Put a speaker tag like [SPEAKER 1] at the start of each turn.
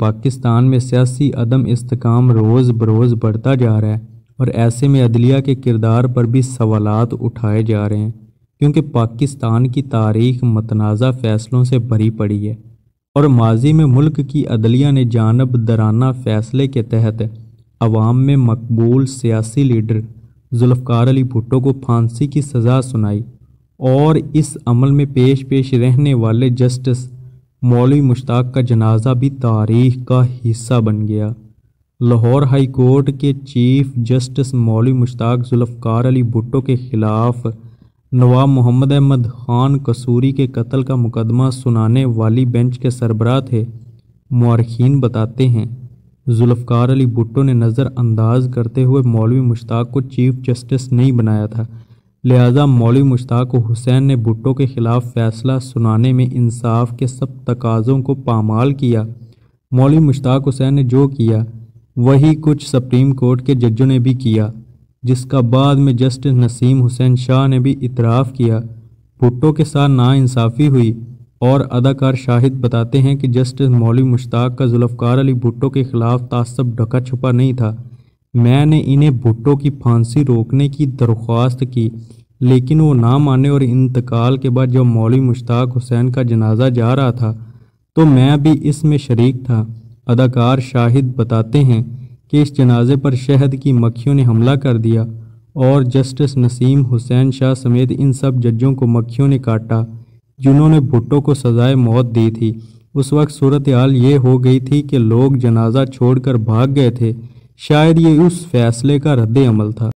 [SPEAKER 1] پاکستان میں سیاسی عدم استحکام روز بروز بڑھتا جا رہا ہے اور ایسے میں عدلیہ کے کردار پر بھی سوالات اٹھائے جا رہے ہیں، کیونکہ پاکستان کی تاریخ متنازع فیصلوں سے بھری پڑی ہے اور ماضی میں ملک کی عدلیہ نے جانب دارانہ فیصلے کے تحت عوام میں مقبول سیاسی لیڈر ذوالفقار علی بھٹو کو پھانسی کی سزا سنائی، اور اس عمل میں پیش رہنے والے جسٹس مولوی مشتاق کا جنازہ بھی تاریخ کا حصہ بن گیا۔ لاہور ہائی کورٹ کے چیف جسٹس مولوی مشتاق ذوالفقار علی بھٹو کے خلاف نواب محمد احمد خان قصوری کے قتل کا مقدمہ سنانے والی بینچ کے سربراہ تھے۔ مورخین بتاتے ہیں ذوالفقار علی بھٹو نے نظر انداز کرتے ہوئے مولوی مشتاق کو چیف جسٹس نہیں بنایا تھا، لہذا مولوی مشتاق حسین نے بھٹو کے خلاف فیصلہ سنانے میں انصاف کے سب تقاضوں کو پامال کیا۔ مولوی مشتاق حسین نے جو کیا وہی کچھ سپریم کورٹ کے ججوں نے بھی کیا، جس کا بعد میں جسٹس نسیم حسین شاہ نے بھی اعتراف کیا۔ بھٹو کے ساتھ ناانصافی ہوئی، اور اداکار شاہد بتاتے ہیں کہ جسٹس مولوی مشتاق کا ذوالفقار علی بھٹو کے خلاف تعصب ڈھکا چھپا نہیں تھا۔ میں نے انہیں بھٹو کی پھانسی روکنے کی درخواست کی، لیکن وہ نہ مانے، اور انتقال کے بعد جب مولوی مشتاق حسین کا جنازہ جا رہا تھا تو میں بھی اس میں شریک تھا۔ اداکار شاہد بتاتے ہیں کہ اس جنازے پر شہد کی مکھیوں نے حملہ کر دیا اور جسٹس نسیم حسین شاہ سمیت ان سب ججوں کو مکھیوں نے کاٹا جنہوں نے بھٹو کو سزائے موت دی تھی۔ اس وقت صورتحال یہ ہو گئی تھی کہ لوگ جنازہ چھوڑ کر بھاگ گئے تھے، شاید یہ اس فیصلے کا رد عمل تھا۔